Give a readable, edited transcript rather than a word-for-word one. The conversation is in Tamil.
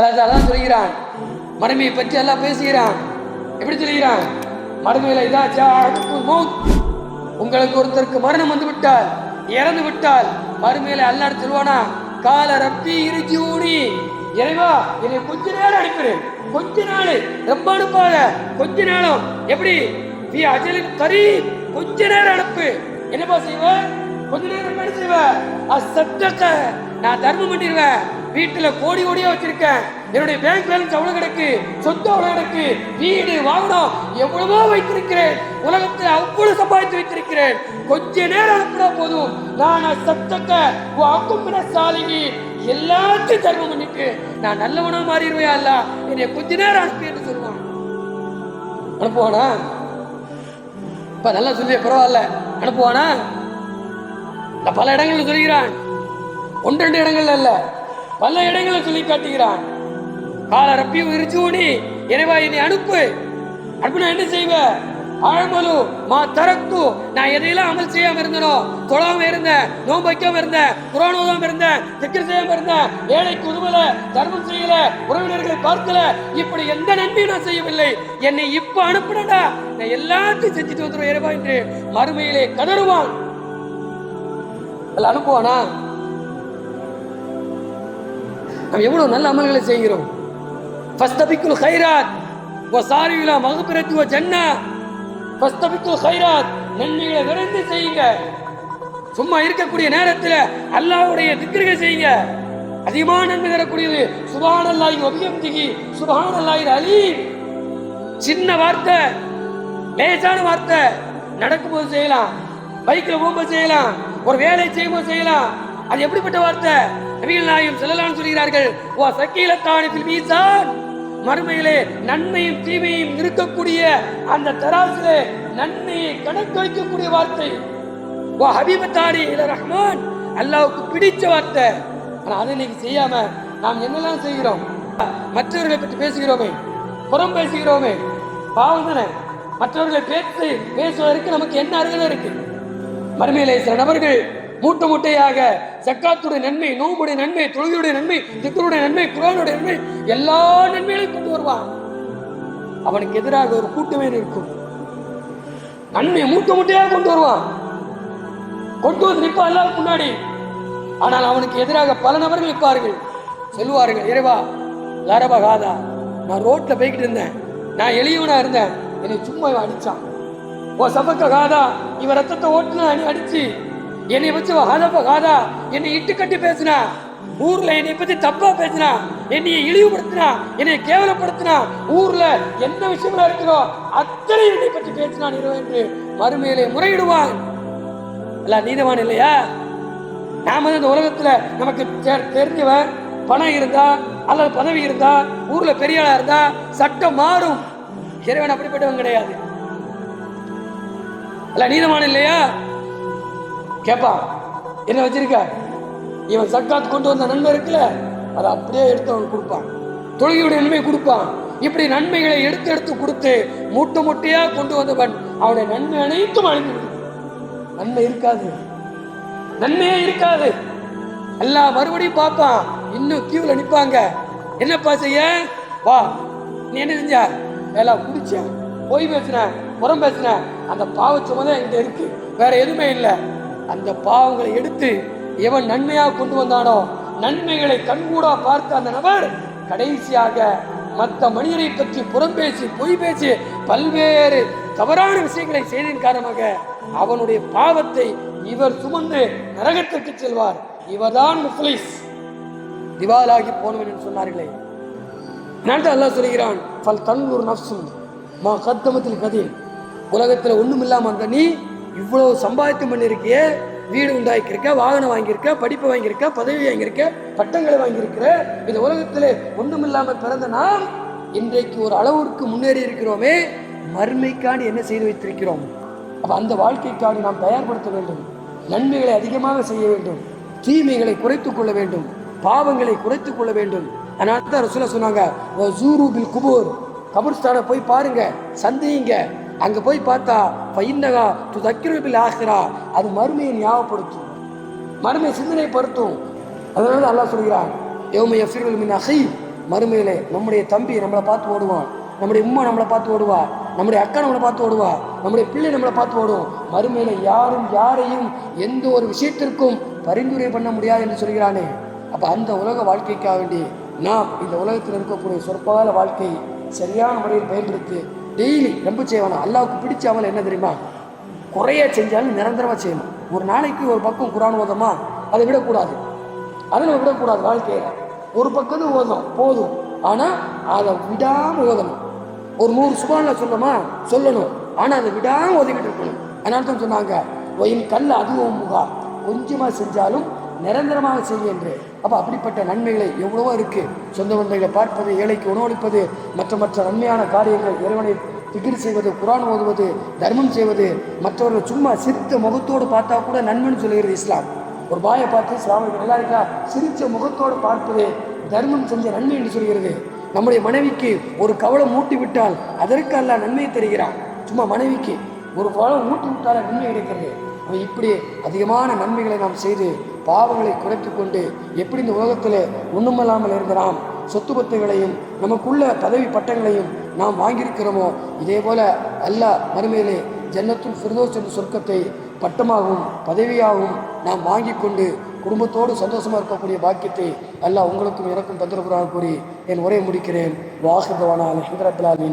அதான் சொல்கிறான். மறுமையை பற்றி எல்லாம் பேசுகிறான். எப்படி சொல்கிறான்? மறுமையில உங்களுக்கு ஒருத்தருக்கு மரணம் வந்து விட்டால், இறந்து விட்டால், மறுமையில அல்லாஹ் சொல்வானா, கால ரப்பி இருஜூனி, இறைவா என்னை கொஞ்ச நேரம் அனுப்புறேன், கொஞ்ச நாள், ரொம்ப அனுப்பாத, கொஞ்ச நேரம், எப்படி அஜலின் கரீப், கொஞ்ச நேரம் அனுப்பு. என்னப்பா செய்வ? கொஞ்ச நேரம் என்ன செய்வ? அசத்தக, நான் தர்மம் பண்ணிடுவேன். வீட்டுல கோடி கோடியா வச்சிருக்கேன், என்னுடைய பேங்க் பேலன்ஸ் அவ்வளவு கிடக்கு, சொத்து அவ்வளவு கிடக்கு, வீடு வாகனம் எவ்வளவோ வைத்திருக்கிறேன், உலகத்தில் அவ்வளவு சம்பாதித்து வைத்திருக்கிறேன், கொஞ்ச நேரம் அனுப்பினா போதும், நான் சத்தக்க வாக்குமின சாலினி, எல்லாத்தையும் தர்மம் பண்ணிட்டு நான் நல்லவனா மாறிடுவேன், அல்ல என்னை கொஞ்ச நேரம் அனுப்பி என்று சொல்லுவான். அனுப்புவானா? இப்ப நல்லா சொல்லிய பரவாயில்ல, அனுப்புவானா? பல இடங்களில் சொல்கிறான், ஒன்று ரெண்டு இடங்கள்ல அல்ல, பல இடங்களில் சொல்லி காட்டுகிறான். கால ரப்பி இருச்சூனி, இறைவா என்னை அனுப்பு. அனுப்புனா என்ன செய்வ? ஆழ்மலு மா தரக்கு, நான் எதையெல்லாம் அமல் செய்யாம இருந்தனோ, தொழாம இருந்தேன், நோன்பு வைக்காம இருந்தேன், குர்ஆன் ஓதாம இருந்தேன், திக்ர் செய்யாம இருந்தேன், ஏழைக்கு உதவல, தர்மம் செய்யல, உறவினர்களை பார்க்கல, இப்படி எந்த நன்மையும் நான் செய்யவில்லை, என்னை இப்ப அனுப்புனடா, நான் எல்லாத்தையும் செஞ்சுட்டு வந்துடும் இறைவா என்று மறுமையிலே கதறுவான். அனுப்புவானா? நாம் எவ்வளவு நல்ல அமல்களை செய்கிறோம். ஃபஸ்தபிக்குல் கைராத் வசாரி இலா மக்ஃபிரத்தி வ ஜன்னah, ஃபஸ்தபிக்குல் கைராத், நன்மைகளை விரைந்து செய்யுங்க. சும்மா இருக்கக்கூடிய நேரத்தில் அல்லாஹ்வுடைய திக்ருகளை செய்யுங்க, அதிகமான நன்மை தரக்கூடியது. சுப்ஹானல்லாஹி வ பிஹம்திஹி சுப்ஹானல்லாஹில் அலீம். சின்ன வார்த்தை, லேசான வார்த்தை, நடக்கும்போது செய்யலாம், பைக்கில் போகும்போது செய்யலாம், ஒரு வேலை செய்யும்போது செய்யலாம். அது எப்படிப்பட்ட வார்த்தை? நபிகள் நாயகம் ஸல்லல்லாஹு அலைஹி சொல்கிறார்கள், வா ஸகீலத்தானி ஃபில் மீசான், மறுமையிலே நன்மையும் தீமையும் இருக்கக்கூடிய அந்த தராசிலே நன்மையை கணக்கு வைக்கக்கூடிய வார்த்தை. வா ஹபீபத்தானி இலா ரஹ்மான், அல்லாஹ்வுக்கு பிடிச்ச வார்த்தை. ஆனா அதை இன்னைக்கு செய்யாம நாம் என்னெல்லாம் செய்கிறோம்? மற்றவர்களை பற்றி பேசுகிறோமே, புறம் பேசுகிறோமே, பாவம் தானே. மற்றவர்களை பேசுவதற்கு நமக்கு என்ன அருகதை இருக்கு? மறுமையிலே சில நபர்கள் மூட்டை மூட்டையாக ஜக்காத்துடைய நன்மை, நோம்புடைய நன்மை, தொழுகையுடைய நன்மை, திக்ருடைய நன்மை, குர்ஆனுடைய நன்மை, எல்லா நன்மைகளையும் கொண்டு வருவான். அவனுக்கு எதிராக ஒரு கூட்டமே இருக்கும், நன்மையை மூட்டை மூட்டையாக கொண்டு வருவான், கொண்டு வந்து நிற்பான் எல்லாரும் முன்னாடி. ஆனால் அவனுக்கு எதிராக பல நபர்கள் நிற்பார்கள், சொல்லுவார்கள், இறைவா லரபகாதா, நான் ரோட்ல போய்கிட்டு இருந்தேன், நான் எளியவனா இருந்தேன், என்னை சும்மா அடிச்சான். ஓ சபக்க காதா, இவன் ரத்தத்தை ஓட்டுனா அடிச்சு என்னை வச்சு ஹதப காதா, என்னை இட்டு கட்டி பேசினா, ஊர்ல என்னை பத்தி தப்பா பேசினா, என்னைய இழிவுபடுத்தினா, என்னை கேவலப்படுத்தினா, ஊர்ல எந்த விஷயங்களா இருக்கிறோ அத்தனை என்னை பற்றி பேசினான் என்று மறுமையிலே முறையிடுவான். அல்ல நீதவான் இல்லையா? நாம இந்த உலகத்துல நமக்கு தெரிஞ்சவன், பணம் இருந்தா அல்லது பதவி இருந்தா, ஊர்ல பெரிய ஆளா இருந்தா சட்டம் மாறும். இறைவன் அப்படிப்பட்டவன் கிடையாது. அல்ல நீதவான் இல்லையா? கேப்பா, என்ன வச்சிருக்க? இவன் சக்காத் கொண்டு வந்த நன்மை இருக்குல்ல, அதை அப்படியே எடுத்து அவன் கொடுப்பான், தொழுகையுடைய நன்மை கொடுப்பான். இப்படி நன்மைகளை எடுத்து எடுத்து கொடுத்து மூட்டை மூட்டையா கொண்டு வந்தவன் அவனுடைய நன்மை அனைத்தும் அழிந்து, நன்மை இருக்காது, நன்மையே இருக்காது. எல்லாம் மறுபடியும் பார்ப்பான், இன்னும் கியூல நிற்பாங்க. என்னப்பா செய்ய? வா, நீ என்ன செஞ்ச? எல்லாம் குடிச்ச, பொய் பேசின, புறம் பேசின, அந்த பாவச்சுமதான் இங்க இருக்கு, வேற எதுவுமே இல்லை. அந்த பாவங்களை எடுத்து எவன் நன்மையாக கொண்டு வந்தானோ, நன்மைகளை கண்கூடா பார்த்த அந்த நபர் கடைசியாக மற்ற மனிதரை பற்றி புறம் பேசி, பொய் பேசி, பல்வேறு தவறான விஷயங்களை செய்ததின் காரணமாக அவனுடைய பாவத்தை இவர் சுமந்து நரகத்திற்கு செல்வார். இவர்தான் முஃப்லிஸ், திவாலாகி போனவன் என்று சொன்னார்களே. நான் அல்லாஹ் சொல்கிறான், ஃபல் தன்னுர் நஃப்சும் மா கத்தமத்தில் கதீர். உலகத்தில் ஒன்றும் இல்லாமல் அந்த நீ இவ்வளோ சம்பாதித்து பண்ணியிருக்கிய, வீடு உண்டாக்கியிருக்க, வாகனம் வாங்கியிருக்க, படிப்பு வாங்கியிருக்க, பதவி வாங்கியிருக்க, பட்டங்களை வாங்கியிருக்கிற, இந்த உலகத்தில் ஒன்றும் இல்லாமல் பிறந்த நாம் இன்றைக்கு ஒரு அளவிற்கு முன்னேறி இருக்கிறோமே, மறுமைக்காண்டி என்ன செய்து வைத்திருக்கிறோம்? அப்போ அந்த வாழ்க்கைக்காண்டி நாம் தயார்படுத்த வேண்டும். நன்மைகளை அதிகமாக செய்ய வேண்டும், தீமைகளை குறைத்துக் கொள்ள வேண்டும், பாவங்களை குறைத்துக் கொள்ள வேண்டும். அதனால தான் ரசூலுல்லாஹ் சொன்னாங்க, வஸூரு பில் குபூர், கபர்ஸ்தானை போய் பாருங்க, சந்தியுங்க. அங்க போய் பார்த்தா ஃபைன்னகா துதக்கிரு பில் ஆখিরা, அது மறுமையை ஞாபகப்படுத்தும், மறுமை சிந்தனைப்படுத்தும். அதனால அல்லாஹ் சொல்கிறான், யௌம யஃபிருல் மின் அஹி மறுமையிலே நம்முடைய தம்பி நம்மளை பார்த்து ஓடுவான், நம்முடைய உம்மா நம்மளை பார்த்து ஓடுவா, நம்முடைய அக்கா நம்மளை பார்த்து ஓடுவா, நம்முடைய பிள்ளை நம்மளை பார்த்து ஓடும். மறுமையில யாரும் யாரையும் எந்த ஒரு விஷயத்திற்கும் பரிந்துரை பண்ண முடியாது என்று சொல்கிறானே. அப்போ அந்த உலக வாழ்க்கைக்காக வேண்டி நாம் இந்த உலகத்தில் இருக்கக்கூடிய சொற்பால வாழ்க்கை சரியான முறையில் பயன்படுத்தி டெய்லி ரொம்ப செய்வானா. அல்லாவுக்கு பிடிச்ச அமல் என்ன தெரியுமா? குறைய செஞ்சாலும் நிரந்தரமாக செய்யணும். ஒரு நாளைக்கு ஒரு பக்கம் குரான் ஓதமா, அதை விடக்கூடாது. அதை நம்ம விடக்கூடாது. வாழ்க்கையில் ஒரு பக்கம் ஓதணும் போதும், ஆனால் அதை விடாமல் ஓதணும். ஒரு 100 சுபானில் சொல்லணும், ஆனால் அதை விடாமல் ஓதிக்கிட்டு இருக்கணும். அதனால தான் சொன்னாங்க, ஒயின் கல் அதுவும் முகா, கொஞ்சமாக செஞ்சாலும் நிரந்தரமாக செய்ய என்று. அப்போ அப்படிப்பட்ட நன்மைகளை எவ்வளவோ இருக்குது. சொந்த பந்தங்களை பார்ப்பது, ஏழைக்கு உணவளிப்பது, மற்ற நன்மையான காரியங்கள், இறைவனை திகிர் செய்வது, குரான் ஓதுவது, தர்மம் செய்வது, மற்றவர்கள் சும்மா சிரித்த முகத்தோடு பார்த்தா கூட நன்மைன்னு சொல்லுகிறது இஸ்லாம். ஒரு பாயை பார்த்து இஸ்லாமுக்கு நல்லா இருக்கா, சிரித்த முகத்தோடு பார்ப்பது தர்மம் செஞ்ச நன்மை என்று சொல்கிறது. நம்முடைய மனைவிக்கு ஒரு கவலை மூட்டி விட்டால் அதற்கு அல்லாஹ் நன்மையை தருகிறான். சும்மா மனைவிக்கு ஒரு கவலை மூட்டி விட்டால் நன்மை கிடைக்கிறது. இப்படி அதிகமான நன்மைகளை நாம் செய்து பாவங்களை குறைத்து கொண்டு எப்படி இந்த உலகத்தில் ஒன்றுமில்லாமல் இருந்த நாம் சொத்து பத்துகளையும் நமக்குள்ள பதவி பட்டங்களையும் நாம் வாங்கியிருக்கிறோமோ, இதே போல அல்லாஹ் மறுமையிலே ஜன்னத்துல் ஃபிர்தௌஸ் என்ற சொர்க்கத்தை பட்டமாகவும் பதவியாகவும் நாம் வாங்கி கொண்டு குடும்பத்தோடு சந்தோஷமாக இருக்கக்கூடிய பாக்கியத்தை அல்லாஹ் உங்களுக்கும் எனக்கும் தந்திரபுராக கூறி என் உரையை முடிக்கிறேன். வாஹிதவானா அல்ஹம்துலில்லாஹி.